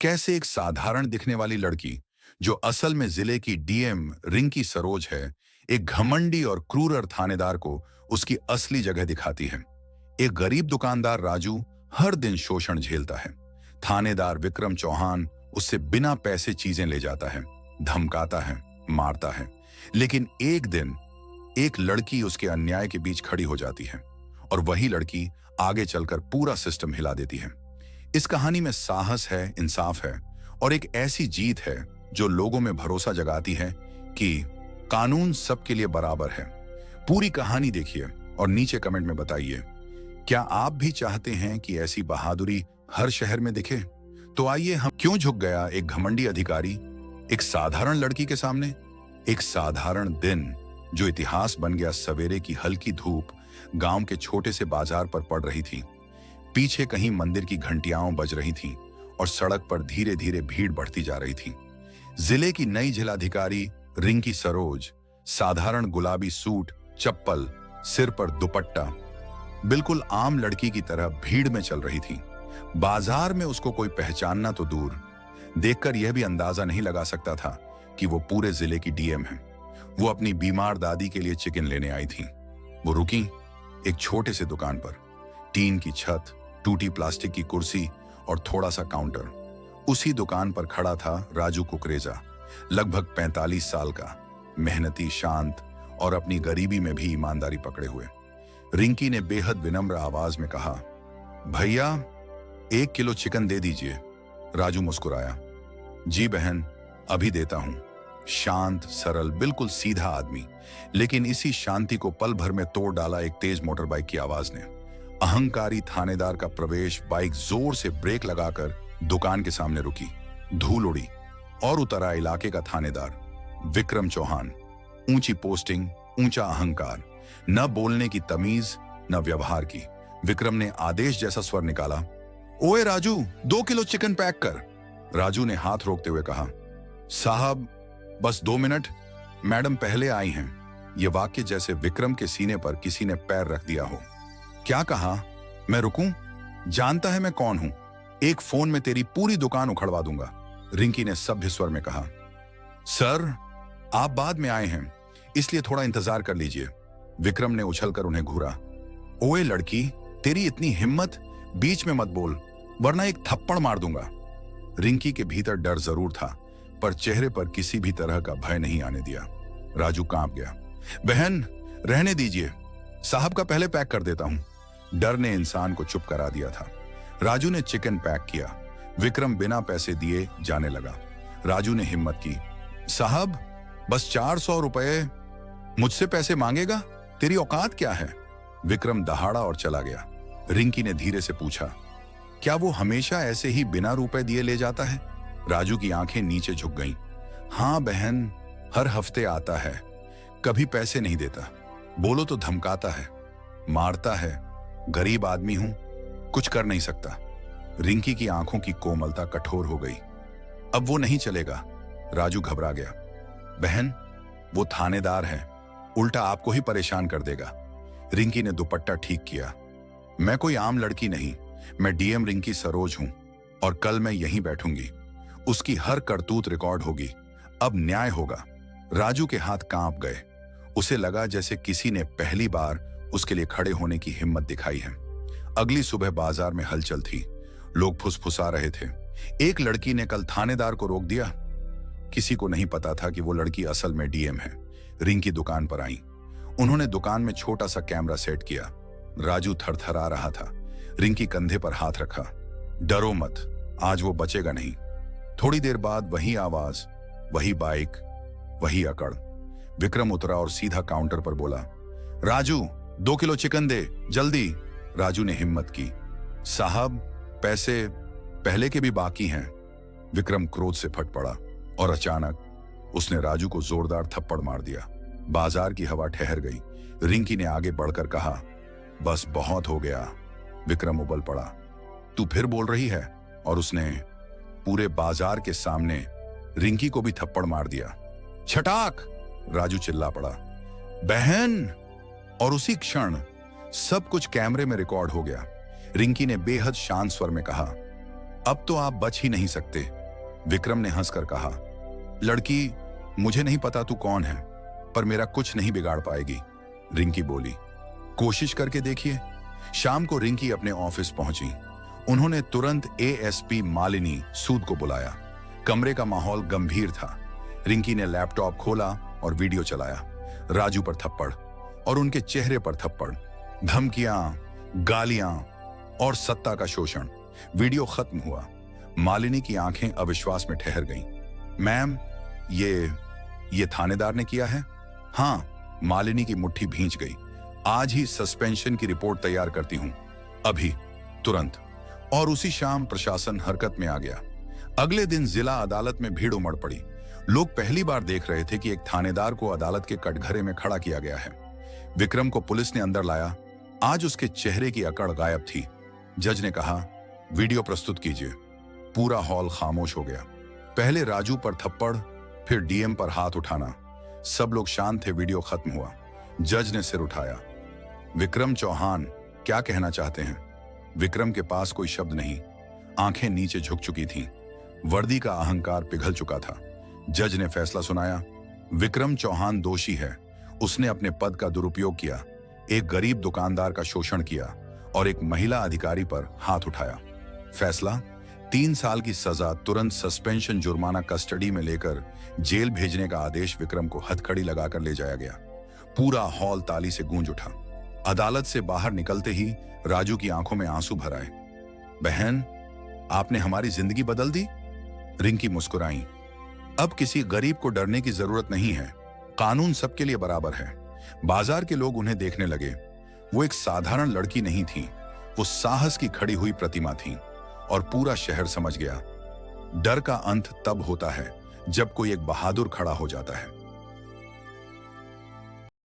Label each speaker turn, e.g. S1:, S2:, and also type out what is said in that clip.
S1: कैसे एक साधारण दिखने वाली लड़की, जो असल में जिले की डीएम रिंकी सरोज है, एक घमंडी और क्रूर थानेदार को उसकी असली जगह दिखाती है। एक गरीब दुकानदार राजू हर दिन शोषण झेलता है। थानेदार विक्रम चौहान उससे बिना पैसे चीजें ले जाता है, धमकाता है, मारता है। लेकिन एक दिन एक लड़की उसके अन्याय के बीच खड़ी हो जाती है और वही लड़की आगे चलकर पूरा सिस्टम हिला देती है। इस कहानी में साहस है, इंसाफ है और एक ऐसी जीत है जो लोगों में भरोसा जगाती है कि कानून सबके लिए बराबर है। पूरी कहानी देखिए और नीचे कमेंट में बताइए, क्या आप भी चाहते हैं कि ऐसी बहादुरी हर शहर में दिखे? तो आइए, हम क्यों झुक गया एक घमंडी अधिकारी एक साधारण लड़की के सामने। एक साधारण दिन जो इतिहास बन गया। सवेरे की हल्की धूप गांव के छोटे से बाजार पर पड़ रही थी। पीछे कहीं मंदिर की घंटियां बज रही थीं और सड़क पर धीरे धीरे भीड़ बढ़ती जा रही थी। जिले की नई जिलाधिकारी रिंकी सरोज साधारण गुलाबी सूट, चप्पल, सिर पर दुपट्टा, बिल्कुल आम लड़की की तरह भीड़ में चल रही थी। बाजार में उसको कोई पहचानना तो दूर, देखकर यह भी अंदाजा नहीं लगा सकता था कि वो पूरे जिले की डीएम है। वो अपनी बीमार दादी के लिए चिकन लेने आई थी। वो रुकी एक छोटे से दुकान पर। टीन की छत, टूटी प्लास्टिक की कुर्सी और थोड़ा सा काउंटर। उसी दुकान पर खड़ा था राजू कुकरेजा, लगभग 45 साल का, मेहनती, शांत और अपनी गरीबी में भी ईमानदारी पकड़े हुए। रिंकी ने बेहद विनम्र आवाज में कहा, भैया 1 किलो चिकन दे दीजिए। राजू मुस्कुराया, जी बहन, अभी देता हूं। शांत, सरल, बिल्कुल सीधा आदमी, लेकिन इसी शांति को पल भर में तोड़ डाला एक तेज मोटर बाइक की आवाज ने। अहंकारी थानेदार का प्रवेश। बाइक जोर से ब्रेक लगाकर दुकान के सामने रुकी। धूल उड़ी और उतरा इलाके का थानेदार विक्रम चौहान। ऊंची पोस्टिंग, ऊंचा अहंकार, न बोलने की तमीज, न व्यवहार की। विक्रम ने आदेश जैसा स्वर निकाला, ओए राजू, 2 किलो चिकन पैक कर। राजू ने हाथ रोकते हुए कहा, साहब बस 2 मिनट, मैडम पहले आई हैं। यह वाक्य जैसे विक्रम के सीने पर किसी ने पैर रख दिया हो। क्या कहा? मैं रुकूं? जानता है मैं कौन हूं? एक फोन में तेरी पूरी दुकान उखड़वा दूंगा। रिंकी ने सभ्य स्वर में कहा, सर आप बाद में आए हैं, इसलिए थोड़ा इंतजार कर लीजिए। विक्रम ने उछलकर उन्हें घूरा। ओए लड़की, तेरी इतनी हिम्मत, बीच में मत बोल वरना एक थप्पड़ मार दूंगा। रिंकी के भीतर डर जरूर था, पर चेहरे पर किसी भी तरह का भय नहीं आने दिया। राजू कांप गया। बहन रहने दीजिए, साहब का पहले पैक कर देता हूं। डर ने इंसान को चुप करा दिया था। राजू ने चिकन पैक किया। विक्रम बिना पैसे दिए जाने लगा। राजू ने हिम्मत की, साहब बस 400 रुपए, मुझसे पैसे मांगेगा? तेरी औकात क्या है? विक्रम दहाड़ा और चला गया। रिंकी ने धीरे से पूछा, क्या वो हमेशा ऐसे ही बिना रुपए दिए ले जाता है? राजू की आंखें नीचे झुक गईं। हाँ बहन, हर हफ्ते आता है, कभी पैसे नहीं देता। बोलो तो धमकाता है, मारता है। गरीब आदमी हूं, कुछ कर नहीं सकता। रिंकी की आंखों की कोमलता कठोर हो गई। अब वो नहीं चलेगा। राजू घबरा गया। बहन वो थानेदार है, उल्टा आपको ही परेशान कर देगा। रिंकी ने दुपट्टा ठीक किया। मैं कोई आम लड़की नहीं, मैं डीएम रिंकी सरोज हूं और कल मैं यहीं बैठूंगी। उसकी हर करतूत रिकॉर्ड होगी। अब न्याय होगा। राजू के हाथ कांप गए। उसे लगा जैसे किसी ने पहली बार उसके लिए खड़े होने की हिम्मत दिखाई है। अगली सुबह बाजार में हलचल थी। लोग फुसफुसा रहे थे, एक लड़की ने कल थानेदार को रोक दिया। किसी को नहीं पता था कि वो लड़की असल में डीएम है। रिंकी दुकान पर आई। उन्होंने दुकान में छोटा सा कैमरा सेट किया। राजू थरथरा रहा था। रिंकी कंधे पर हाथ रखा, डरो मत, आज वो बचेगा नहीं। थोड़ी देर बाद वही आवाज, वही बाइक, वही अकड़। विक्रम उतरा और सीधा काउंटर पर बोला, राजू 2 किलो चिकन दे, जल्दी। राजू ने हिम्मत की, साहब पैसे पहले के भी बाकी हैं। विक्रम क्रोध से फट पड़ा और अचानक उसने राजू को जोरदार थप्पड़ मार दिया। बाजार की हवा ठहर गई। रिंकी ने आगे बढ़कर कहा, बस बहुत हो गया। विक्रम उबल पड़ा, तू फिर बोल रही है? और उसने पूरे बाजार के सामने रिंकी को भी थप्पड़ मार दिया। छटाक! राजू चिल्ला पड़ा, बहन! और उसी क्षण सब कुछ कैमरे में रिकॉर्ड हो गया। रिंकी ने बेहद शांत स्वर में कहा, अब तो आप बच ही नहीं सकते, विक्रम ने हंसकर कहा। लड़की, मुझे नहीं पता तू कौन है, पर मेरा कुछ नहीं बिगाड़ पाएगी, रिंकी बोली। कोशिश करके देखिए। शाम को रिंकी अपने ऑफिस पहुंची। उन्होंने तुरंत एएसपी मालिनी सूद को बुलाया। कमरे का माहौल गंभीर था। रिंकी ने लैपटॉप खोला और वीडियो चलाया। राजू पर थप्पड़ और उनके चेहरे पर थप्पड़, धमकियां, गालियां और सत्ता का शोषण। वीडियो खत्म हुआ। मालिनी की आंखें अविश्वास में ठहर गईं। मैम, ये थानेदार ने किया है? हाँ, मालिनी की मुट्ठी भींच गई। आज ही सस्पेंशन की रिपोर्ट तैयार करती हूं, अभी, तुरंत। और उसी शाम प्रशासन हरकत में आ गया। अगले दिन जिला अदालत में भीड़ उमड़ पड़ी। लोग पहली बार देख रहे थे कि एक थानेदार को अदालत के कटघरे में खड़ा किया गया है। विक्रम को पुलिस ने अंदर लाया। आज उसके चेहरे की अकड़ गायब थी। जज ने कहा, वीडियो प्रस्तुत कीजिए। पूरा हॉल खामोश हो गया। पहले राजू पर थप्पड़, फिर डीएम पर हाथ उठाना। सब लोग शांत थे। वीडियो खत्म हुआ। जज ने सिर उठाया। विक्रम चौहान, क्या कहना चाहते हैं? विक्रम के पास कोई शब्द नहीं। आंखें नीचे झुक चुकी थीं। वर्दी का अहंकार पिघल चुका था। जज ने फैसला सुनाया, विक्रम चौहान दोषी है। उसने अपने पद का दुरुपयोग किया, एक गरीब दुकानदार का शोषण किया और एक महिला अधिकारी पर हाथ उठाया। फैसला, 3 साल की सजा, तुरंत सस्पेंशन, जुर्माना, कस्टडी में लेकर जेल भेजने का आदेश। विक्रम को हथकड़ी लगाकर ले जाया गया। पूरा हॉल ताली से गूंज उठा। अदालत से बाहर निकलते ही राजू की आंखों में आंसू भर आए। बहन, आपने हमारी जिंदगी बदल दी, रिंकी मुस्कुराई। अब किसी गरीब को डरने की जरूरत नहीं है। कानून सबके लिए बराबर है। बाजार के लोग उन्हें देखने लगे। वो एक साधारण लड़की नहीं थी, वो साहस की खड़ी हुई प्रतिमा थी। और पूरा शहर समझ गया, डर का अंत तब होता है जब कोई एक बहादुर खड़ा हो जाता है।